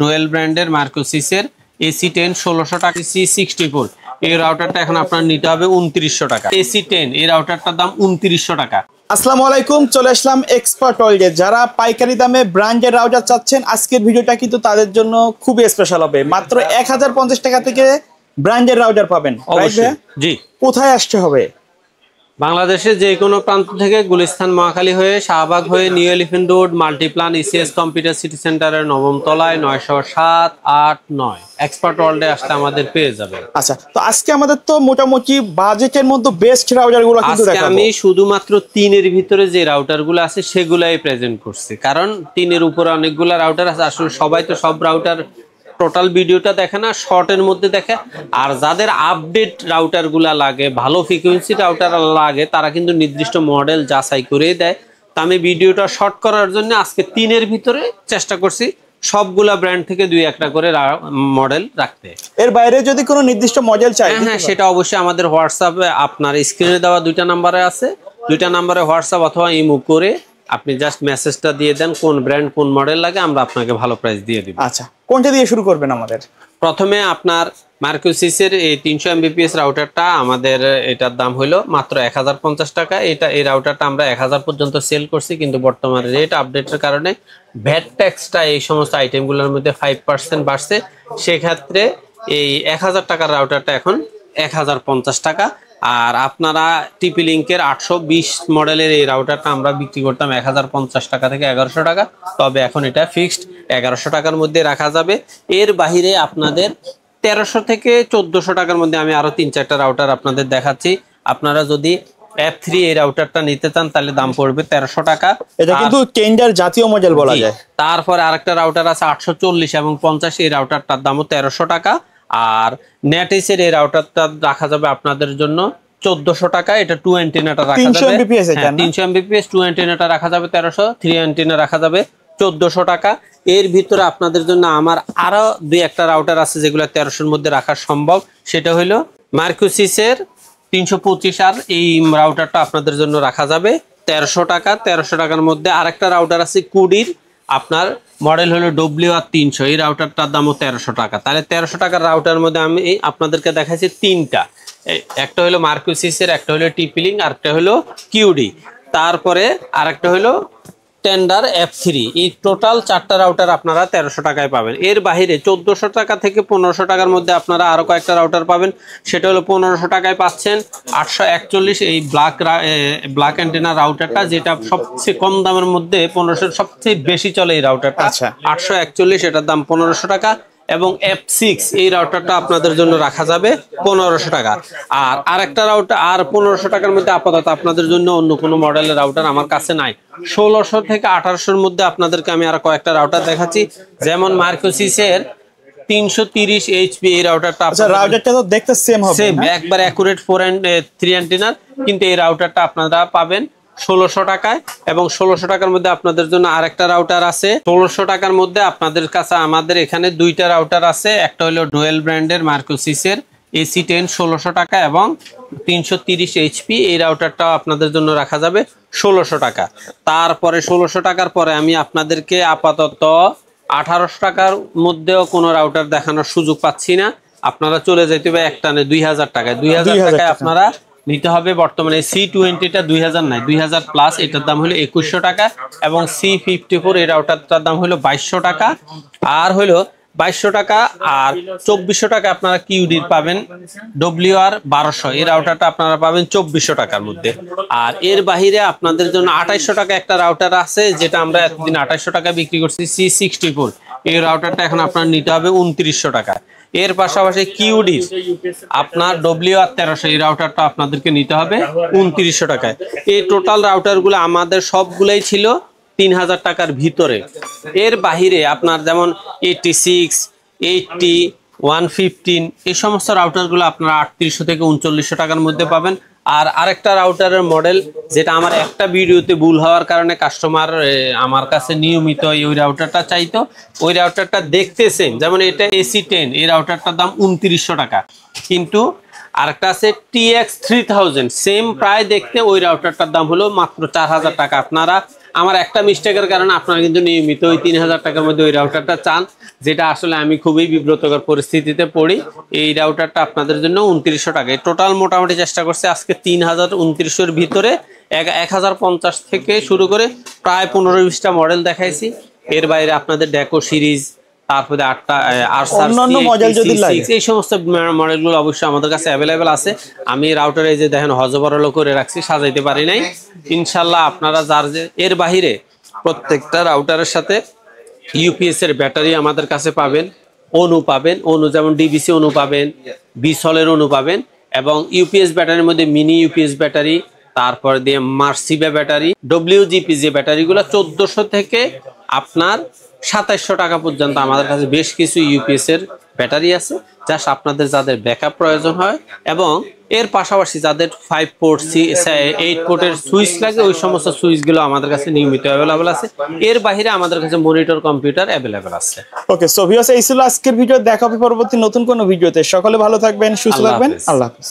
Dual ব্র্যান্ডের মার্কোসিসের AC10 1600 টাকা, C64 এই রাউটারটা এখন আপনার নিতে হবে 2900 টাকা। AC10 এই রাউটারটার দাম 2900 টাকা। আসসালামু আলাইকুম, চলে আসলাম এক্সপার্ট ওয়ার্ল্ডে। যারা পাইকারি দামে ব্র্যান্ডের রাউটার চাচ্ছেন, আজকের ভিডিওটা কিন্তু তাদের জন্য খুবই স্পেশাল হবে। মাত্র 1050 টাকা থেকে ব্র্যান্ডের রাউটার পাবেন। অবশ্যই জি। কোথায় আসতে হবে? বাংলাদেশের যে কোনো প্রান্ত থেকে গুলিস্তান মহাখালী হয়ে শাহবাগ হয়ে new elephant road Multiplan ECS computer city সেন্টারের 9ম তলায় 907 8 9 এক্সপার্ট ওয়ার্ল্ডে আসলে আমাদের পেয়ে যাবেন। আচ্ছা, তো আজকে আমাদের তো মোটামুটি বাজেটের মধ্যে বেস্ট রাউটারগুলো কিন্তু দেখাবো। আমি শুধুমাত্র 3-এর ভিতরে যে রাউটারগুলো আছে সেগুলাই প্রেজেন্ট করছি, কারণ 3-এর উপরে অনেকগুলো রাউটার আছে। আসলে সবাই তো সব রাউটার টোটাল ভিডিওটা দেখে না, শর্টের মধ্যে দেখে। আর যাদের আপডেট রাউটারগুলা লাগে, ভালো ফ্রিকোয়েন্সি রাউটার লাগে, তারা কিন্তু নির্দিষ্ট মডেল যাচাই করে দেয়। তা আমি ভিডিওটা শর্ট করার জন্য আজকে 3-এর ভিতরে চেষ্টা করছি সবগুলা ব্র্যান্ড থেকে 2-1টা করে মডেল রাখতে। এর বাইরে যদি কোনো নির্দিষ্ট মডেল চাই, হ্যাঁ সেটা অবশ্যই আমাদের হোয়াটসঅ্যাপে আপনার স্ক্রিনে দেওয়া 2টা নাম্বারে আছে। 2টা নাম্বারে হোয়াটসঅ্যাপ অথবা ইমো করে আপনি জাস্ট মেসেজটা দিয়ে দেন কোন ব্র্যান্ড কোন মডেল লাগে, আমরা আপনাকে ভালো প্রাইস দিয়ে দিব। আচ্ছা, কোনটা দিয়ে শুরু করবেন? আমাদের প্রথমে আপনার মার্কোসিসের এই 300 Mbps রাউটারটা, আমাদের এটার দাম হলো মাত্র 1050 টাকা। এই রাউটারটা আমরা 1000 পর্যন্ত সেল করছি, কিন্তু বর্তমানে রেট আপডেটের কারণে ভ্যাট ট্যাক্সটা এই সমস্ত আইটেমগুলোর মধ্যে 5% বাড়ছে। সেক্ষেত্রে এই 1000 টাকার রাউটারটা এখন 1050 টাকা। আর আপনারা টিপি লিঙ্কের 820 মডেলের এই রাউটারটা আমরা বিক্রি করতাম 1050 টাকা থেকে 1100 টাকা, তবে এখন এটা ফিক্সড 1100 টাকার মধ্যে রাখা যাবে। এর বাহিরে আপনাদের 1300 থেকে 1400 টাকার মধ্যে আমি আরো 3-4টা রাউটার আপনাদের দেখাচ্ছি। আপনারা যদি F3 এই রাউটারটা নিতে চান তাহলে দাম পড়বে 1300 টাকা। এটা কিন্তু টেন্ডার জাতীয় মডেল বলা যায়। তারপরে আরেকটা রাউটার আছে 840 এবং 50, এই রাউটারটার দামও 1300 টাকা। আর নেটিসের এই রাউটারটা রাখা যাবে আপনাদের জন্য 1400 টাকা। এটা 2 অ্যান্টেনাটা রাখা যাবে 300 Mbps, 300 Mbps 2 অ্যান্টেনাটা রাখা যাবে 1300, 3 অ্যান্টেনা রাখা যাবে 1400 টাকা। এর ভিতরে আপনাদের জন্য আমার আরো 2-1টা রাউটার আছে যেগুলো 1300-এর মধ্যে রাখা সম্ভব। সেটা হলো মার্কোসিসের 325 আর এই রাউটারটা আপনাদের জন্য রাখা যাবে 1300 টাকা। 1300 টাকার মধ্যে আরেকটা রাউটার আছে কুডির, আপনার মডেল হলো WR300, এই রাউটারটার দামও 1300 টাকা। তাহলে 1300 টাকার রাউটার মধ্যে আমি আপনাদেরকে দেখাচ্ছি 3টা। একটা হলো মার্কোসিসের, একটা হলো টিপি লিঙ্ক, আরেকটা হলো কিউডি, তারপরে আরেকটা হলো টেন্ডার F3। এই টোটাল 4টা রাউটার আপনারা 1300 টাকায় পাবেন। এর বাইরে 1400 টাকা থেকে 1500 টাকার মধ্যে আপনারা আরো কয়েকটা রাউটার পাবেন। সেটা হলো 1500 টাকায় পাচ্ছেন 841 এই ব্ল্যাক অ্যান্টেনা রাউটারটা, যেটা সবচেয়ে কম দামের মধ্যে 1500 সবচেয়ে বেশি চলে এই রাউটারটা। আচ্ছা, 841 এটার দাম 1500 টাকা। এবং F6 এই রাউটারটা আপনাদের জন্য রাখা যাবে 1500 টাকা। আর আরেকটা রাউটার আর 1500 টাকার মধ্যে আপাতত আপনাদের জন্য অন্য কোনো মডেলের রাউটার আমার কাছে নাই। 1600 থেকে 1800-এর মধ্যে আপনাদেরকে আমি আর কয়েকটা রাউটার দেখাচ্ছি, যেমন মার্কোসিসের 330 HP এই রাউটারটা। আচ্ছা, রাউটারটা তো দেখতে সেম হবে, সেম একবার অ্যাকুরেট 4 and 3 অ্যান্টেনার, কিন্তু এই রাউটারটা আপনারা পাবেন 1600 টাকায়। এবং 1600 টাকার মধ্যে আপনাদের জন্য আরেকটা রাউটার আছে 1600 টাকার মধ্যে। আপনাদের কাছে আমাদের এখানে 2টা রাউটার আছে, একটা হলো ডুয়েল ব্র্যান্ডের মার্কোসিসের AC10 1600 টাকা এবং 330 HP এই রাউটারটাও আপনাদের জন্য রাখা যাবে 1600 টাকা। তারপরে 1600 টাকার পরে আমি আপনাদেরকে আপাতত 1800 টাকার মধ্যেও কোনো রাউটার দেখানোর সুযোগ পাচ্ছি না। আপনারা চলে যেতে হবে একটানে 2000 টাকায়। 2000 টাকায় আপনারা নিতে হবে বর্তমানে C20টা 2000 নাই 2000 প্লাস, এটার দাম হলো 2100 টাকা। এবং C54 এই রাউটারটার দাম হলো 2200 টাকা। আর হলো 2200 টাকা আর 2400 টাকা আপনারা কিউডির পাবেন WR1200 এই রাউটারটা আপনারা পাবেন 2400 টাকার মধ্যে। আর এর বাহিরে আপনাদের জন্য 2800 টাকা একটা রাউটার আছে, যেটা আমরা এতদিন 2800 টাকা বিক্রি করছি, C64 এই রাউটারটা এখন আপনার নিতে হবে 2900 টাকা। এর পাশাপাশি কিউডির আপনার WR1300 এই রাউটারটা আপনাদেরকে নিতে হবে 2900 টাকায়। এই টোটাল রাউটারগুলো আমাদের সবগুলাই ছিল 3000 টাকার ভিতরে। এর বাহিরে আপনার যেমন 86, 80, 115 এই সমস্ত রাউটারগুলো আপনারা 3800 থেকে 3900 টাকার মধ্যে পাবেন। আর আরেকটা রাউটারের মডেল, যেটা আমার একটা ভিডিওতে ভুল হওয়ার কারণে কাস্টমার আমার কাছে নিয়মিত ওই রাউটারটা চাইতো, ওই রাউটারটা দেখতে সেম, যেমন এটা AC10 এই রাউটারটার দাম 2900 টাকা, কিন্তু আরেকটা আছে TX3000 সেম প্রায় দেখতে, ওই রাউটারটার দাম হলো মাত্র 4000 টাকা। আপনারা আমার একটা মিস্টেকের কারণে আপনারা কিন্তু নিয়মিত ওই 3000 টাকার মধ্যে ওই রাউটারটা চান, যেটা আসলে আমি খুবই বিব্রতকর পরিস্থিতিতে পড়ি। এই রাউটারটা আপনাদের জন্য 2900 টাকায় টোটাল মোটামুটি চেষ্টা করছে আজকে 3029 ভিতরে 1050 থেকে শুরু করে প্রায় 15-20টা মডেল দেখাইছি। এর বাইরে আপনাদের ডেকো সিরিজ, তারপরে 8টা অন্যান্য মডেল যদি লাগে এই সমস্ত মডেলগুলো অবশ্যই আমাদের কাছে অ্যাভেলেবেল আছে। আমি রাউটারে যে দেখেন হজবরল করে রাখছি, সাজাইতে পারি নাই। ইনশাল্লাহ আপনারা যার যে এর বাহিরে প্রত্যেকটা রাউটারের সাথে ইউপিএস এর ব্যাটারি আমাদের কাছে পাবেন, অনু পাবেন, অনু যেমন ডিবিসি অনু পাবেন, বিসলের অনু পাবেন, এবং ইউপিএস ব্যাটারির মধ্যে মিনি ইউপিএস ব্যাটারি, তারপর দিয়ে মার্সিবা ব্যাটারি, ডব্লিউজিপি যে ব্যাটারিগুলো 1400 থেকে আপনার 2700 টাকা পর্যন্ত আমাদের কাছে বেশ কিছু ইউপিএস এর ব্যাটারি আছে, জাস্ট আপনাদের যাদের ব্যাকআপ প্রয়োজন হয় এবং এর পাশাপাশি যাদের 5 পোর্ট 8 পোর্টের সুইচ লাগে, ওই সমস্ত সুইচগুলো আমাদের কাছে নিয়মিত অ্যাভেলেবেল আছে। এর বাইরে আমাদের কাছে মনিটর কম্পিউটার অ্যাভেলেবেল আছে। ওকে, সো ভিউয়ার্স, এই ছিল আজকের ভিডিও। দেখা হবে পরবর্তী নতুন কোনো ভিডিওতে। সকলে ভালো থাকবেন, সুস্থ থাকবেন। আল্লাহ হাফেজ।